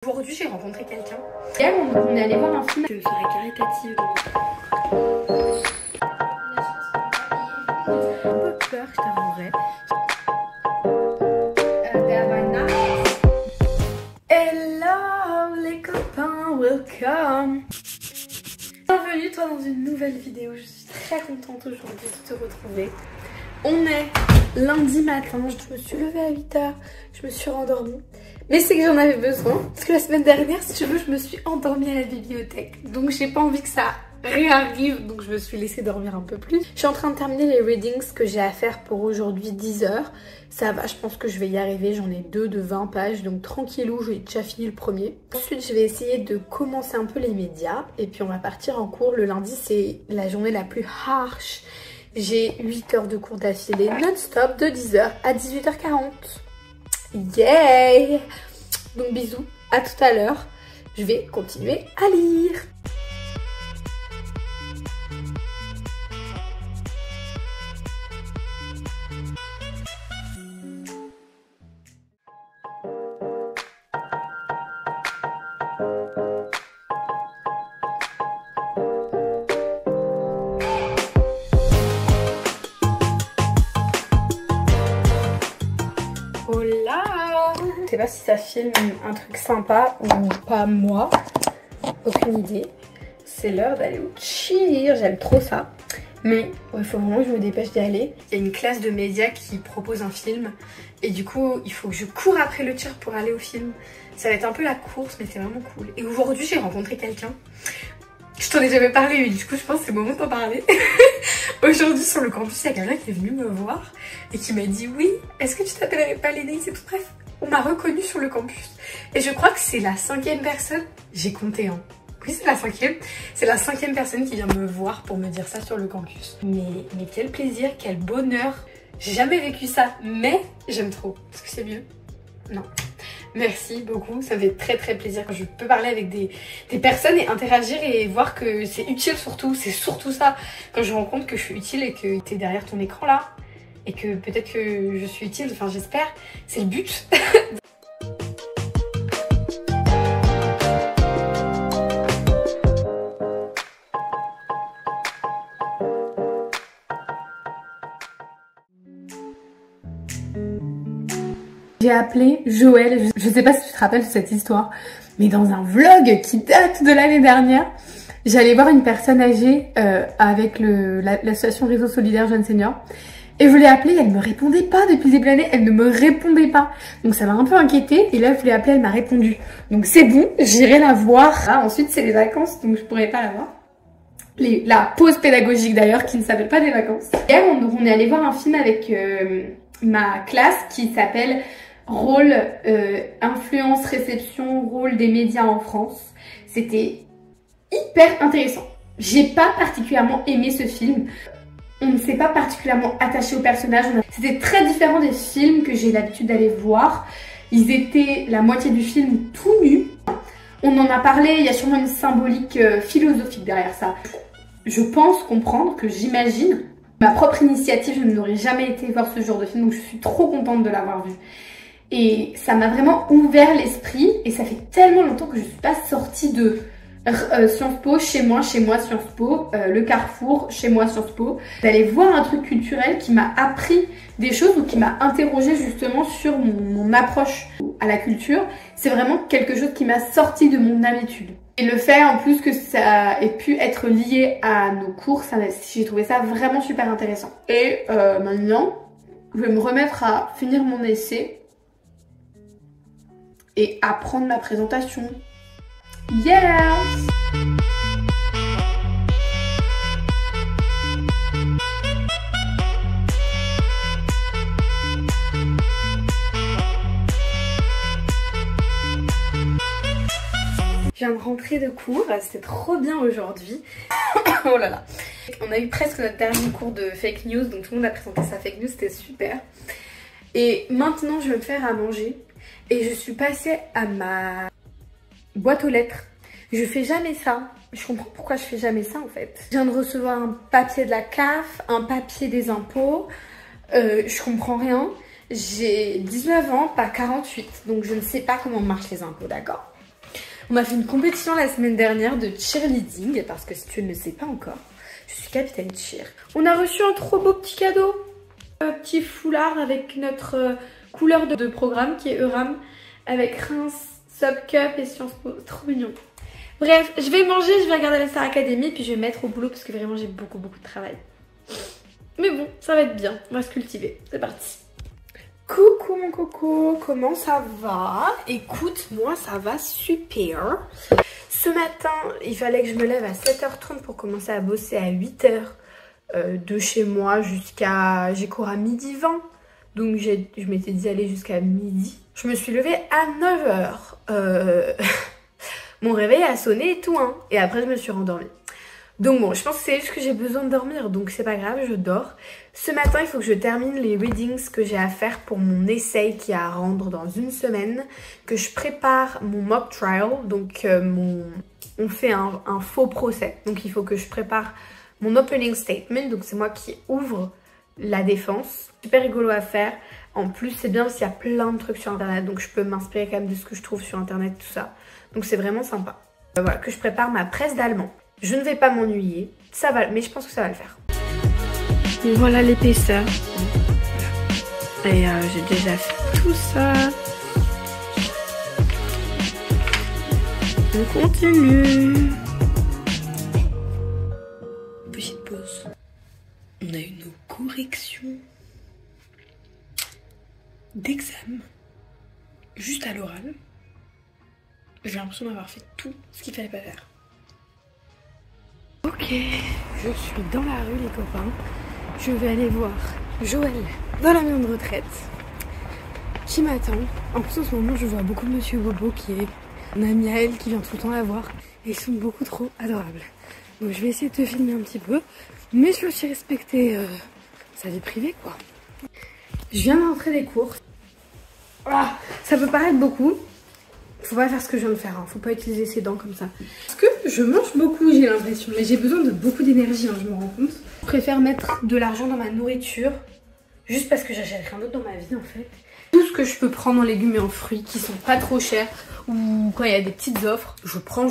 Aujourd'hui, j'ai rencontré quelqu'un. Hier, on est allé voir un film de soirée caritative. Un peu peur, je t'avouerai. Hello les copains, welcome. Bienvenue toi dans une nouvelle vidéo. Je suis très contente aujourd'hui de te retrouver. On est lundi matin, je me suis levée à 8 h, je me suis rendormie. Mais c'est que j'en avais besoin, parce que la semaine dernière, si tu veux, je me suis endormie à la bibliothèque. Donc j'ai pas envie que ça réarrive, donc je me suis laissée dormir un peu plus. Je suis en train de terminer les readings que j'ai à faire pour aujourd'hui, 10 h. Ça va, je pense que je vais y arriver, j'en ai 2 de 20 pages, donc tranquillou, j'ai déjà fini le premier. Ensuite, je vais essayer de commencer un peu les médias, et puis on va partir en cours. Le lundi, c'est la journée la plus harsh. J'ai 8 heures de cours d'affilée non-stop de 10 h à 18 h 40. Yay! Donc bisous, à tout à l'heure. Je vais continuer à lire. Je sais pas si ça filme un truc sympa ou pas moi, aucune idée. C'est l'heure d'aller au cheer, j'aime trop ça. Mais il faut vraiment que je me dépêche d'y aller. Il y a une classe de médias qui propose un film et du coup il faut que je cours après le cheer pour aller au film. Ça va être un peu la course mais c'est vraiment cool. Et aujourd'hui j'ai rencontré quelqu'un. Je t'en ai jamais parlé mais du coup je pense que c'est le moment d'en parler. Aujourd'hui sur le campus il y a quelqu'un qui est venu me voir et qui m'a dit oui, est-ce que tu t'appellerais pas Lénaïs et tout. Bref, on m'a reconnue sur le campus. Et je crois que c'est la 5e personne, j'ai compté hein. Oui c'est la 5e, c'est la 5e personne qui vient me voir pour me dire ça sur le campus. Mais quel plaisir, quel bonheur. J'ai jamais vécu ça, mais j'aime trop. Est-ce que c'est mieux? Non. Merci beaucoup, ça me fait très très plaisir quand je peux parler avec des personnes et interagir et voir que c'est utile surtout. C'est surtout ça, quand je me rends compte que je suis utile et que t'es derrière ton écran là. Et que peut-être que je suis utile, enfin j'espère, c'est le but. J'ai appelé Joël, je sais pas si tu te rappelles de cette histoire, mais dans un vlog qui date de l'année dernière, j'allais voir une personne âgée avec l'association Réseau Solidaire Jeunes Seniors. Et je l'ai appelée, elle me répondait pas depuis le début de l'année, elle ne me répondait pas. Donc ça m'a un peu inquiétée et là je l'ai appelée, elle m'a répondu. Donc c'est bon, j'irai la voir. Ah, ensuite c'est les vacances donc je pourrais pas la voir. La pause pédagogique d'ailleurs qui ne s'appelle pas des vacances. Hier on est allé voir un film avec ma classe qui s'appelle Rôle, influence, réception, rôle des médias en France. C'était hyper intéressant. J'ai pas particulièrement aimé ce film. On ne s'est pas particulièrement attaché aux personnages. C'était très différent des films que j'ai l'habitude d'aller voir. Ils étaient la moitié du film tout nus. On en a parlé, il y a sûrement une symbolique philosophique derrière ça. Je pense comprendre que j'imagine, ma propre initiative, je n'aurais jamais été voir ce genre de film, donc je suis trop contente de l'avoir vu. Et ça m'a vraiment ouvert l'esprit et ça fait tellement longtemps que je ne suis pas sortie de Sciences Po, chez moi Sciences Po, le Carrefour, chez moi Sciences Po, d'aller voir un truc culturel qui m'a appris des choses ou qui m'a interrogée justement sur mon approche à la culture. C'est vraiment quelque chose qui m'a sorti de mon habitude. Et le fait en plus que ça ait pu être lié à nos cours, j'ai trouvé ça vraiment super intéressant. Et maintenant, je vais me remettre à finir mon essai et apprendre ma présentation. Yes! Je viens de rentrer de cours, c'était trop bien aujourd'hui. Oh là là. On a eu presque notre dernier cours de fake news, donc tout le monde a présenté sa fake news, c'était super. Et maintenant je vais me faire à manger et je suis passée à ma boîte aux lettres. Je fais jamais ça. Je comprends pourquoi je fais jamais ça en fait. Je viens de recevoir un papier de la CAF, un papier des impôts. Je comprends rien. J'ai 19 ans, pas 48. Donc je ne sais pas comment marchent les impôts, d'accord? On a fait une compétition la semaine dernière de cheerleading, parce que si tu ne le sais pas encore, je suis capitaine cheer. On a reçu un trop beau petit cadeau. Un petit foulard avec notre couleur de programme qui est Euram, avec Reims, Subcup et Sciences Po. Trop mignon. Bref, je vais manger, je vais regarder la Star Academy, puis je vais me mettre au boulot parce que vraiment j'ai beaucoup de travail. Mais bon, ça va être bien, on va se cultiver. C'est parti. Coucou mon coco, comment ça va? Écoute, moi ça va super. Ce matin, il fallait que je me lève à 7h30 pour commencer à bosser à 8h de chez moi jusqu'à... J'ai cours à 12h20. Donc je m'étais dit aller jusqu'à midi. Je me suis levée à 9h. Mon réveil a sonné et tout, hein. Et après je me suis rendormie. Donc bon, je pense que c'est juste que j'ai besoin de dormir, donc c'est pas grave, je dors. Ce matin, il faut que je termine les readings que j'ai à faire pour mon essai qui a à rendre dans une semaine, que je prépare mon mock trial, donc on fait un faux procès. Donc il faut que je prépare mon opening statement, donc c'est moi qui ouvre la défense. Super rigolo à faire. En plus, c'est bien parce qu'il y a plein de trucs sur internet, donc je peux m'inspirer quand même de ce que je trouve sur internet, tout ça. Donc c'est vraiment sympa. Voilà, que je prépare ma presse d'allemand. Je ne vais pas m'ennuyer, ça va, mais je pense que ça va le faire. Donc voilà l'épaisseur. Et j'ai déjà fait tout ça. On continue. Petite pause. On a eu nos corrections d'examen juste à l'oral. J'ai l'impression d'avoir fait tout ce qu'il fallait pas faire. Ok, je suis dans la rue les copains. Je vais aller voir Joël dans la maison de retraite qui m'attend. En plus en ce moment je vois beaucoup Monsieur Bobo qui est un ami à elle qui vient tout le temps la voir. Et ils sont beaucoup trop adorables. Donc je vais essayer de te filmer un petit peu. Mais je vais aussi respecter sa vie privée quoi. Je viens de rentrer des courses. Ah, ça peut paraître beaucoup. Faut pas faire ce que je viens de faire, hein. Faut pas utiliser ses dents comme ça. Parce que je mange beaucoup, j'ai l'impression. Mais j'ai besoin de beaucoup d'énergie, hein, je me rends compte. Je préfère mettre de l'argent dans ma nourriture. Juste parce que j'achète rien d'autre dans ma vie en fait. Tout ce que je peux prendre en légumes et en fruits qui sont pas trop chers. Ou quand il y a des petites offres, je prends.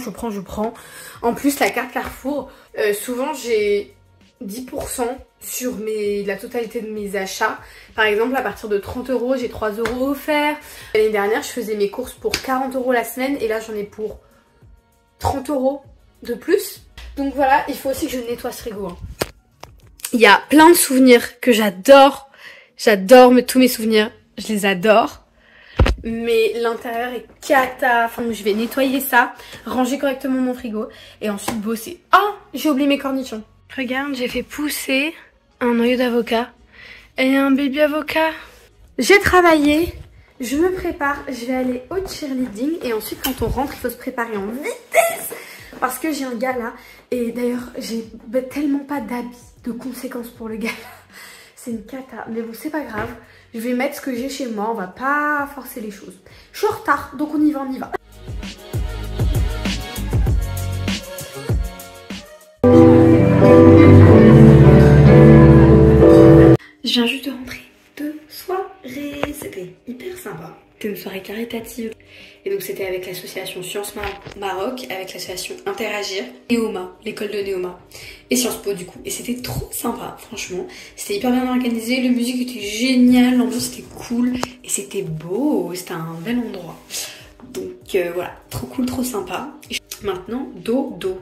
En plus la carte Carrefour, souvent j'ai 10% sur la totalité de mes achats. Par exemple, à partir de 30 €, j'ai 3 € offerts. L'année dernière, je faisais mes courses pour 40 € la semaine et là, j'en ai pour 30 € de plus. Donc voilà, il faut aussi que je nettoie ce frigo. Hein. Il y a plein de souvenirs que j'adore. J'adore tous mes souvenirs. Je les adore. Mais l'intérieur est cata. Enfin, je vais nettoyer ça, ranger correctement mon frigo et ensuite bosser. Ah, j'ai oublié mes cornichons. Regarde, j'ai fait pousser un noyau d'avocat et un baby avocat. J'ai travaillé, je me prépare, je vais aller au cheerleading et ensuite quand on rentre, il faut se préparer en vitesse parce que j'ai un gala et d'ailleurs j'ai tellement pas d'habits, de conséquences pour le gala. C'est une cata, mais bon c'est pas grave. Je vais mettre ce que j'ai chez moi, on va pas forcer les choses. Je suis en retard, donc on y va. Je viens juste de rentrer de soirée, c'était hyper sympa. C'était une soirée caritative. Et donc c'était avec l'association Sciences Maroc, avec l'association Interagir, Néoma, l'école de Néoma, et Sciences Po du coup. Et c'était trop sympa, franchement. C'était hyper bien organisé, la musique était géniale, l'ambiance était cool, et c'était beau, c'était un bel endroit. Donc voilà, trop cool, trop sympa. Et maintenant, dodo.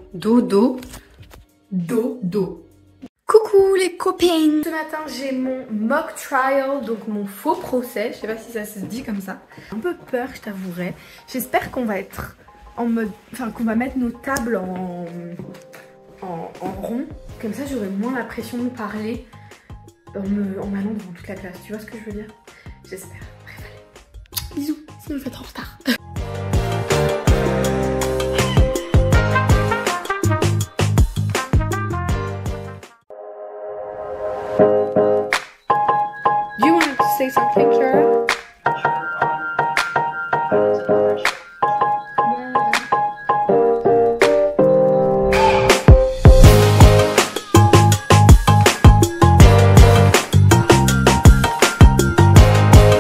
Coucou les copines! Ce matin j'ai mon mock trial, donc mon faux procès, je sais pas si ça se dit comme ça. J'ai un peu peur, je t'avouerai. J'espère qu'on va être en mode, enfin qu'on va mettre nos tables en rond. Comme ça j'aurai moins la pression de parler en m'allant devant toute la classe, tu vois ce que je veux dire? J'espère. Bref, allez. Bisous, sinon je vais être en retard. Say something, Clara?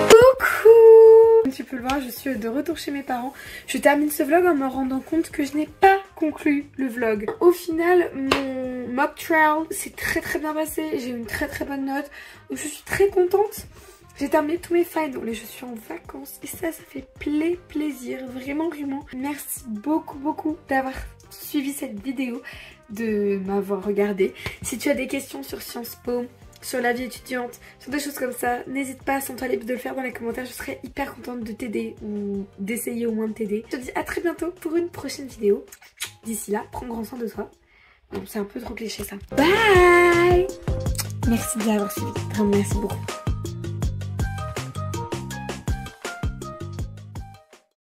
Coucou! Tu peux le voir, je suis de retour retour chez mes parents. Je termine ce vlog en me rendant compte que je n'ai pas conclu le vlog. Au final, mon mock trial s'est très bien passé. J'ai eu une très bonne note. Donc je suis très contente. J'ai terminé tous mes finals et je suis en vacances. Et ça fait plaisir. Vraiment. Merci beaucoup d'avoir suivi cette vidéo, de m'avoir regardé. Si tu as des questions sur Sciences Po, sur la vie étudiante, sur des choses comme ça, n'hésite pas, sens-toi libre de le faire dans les commentaires. Je serais hyper contente de t'aider ou d'essayer au moins de t'aider. Je te dis à très bientôt pour une prochaine vidéo. D'ici là, prends grand soin de toi. Non, c'est un peu trop cliché ça. Bye. Merci de l'avoir suivi. Vraiment, merci beaucoup.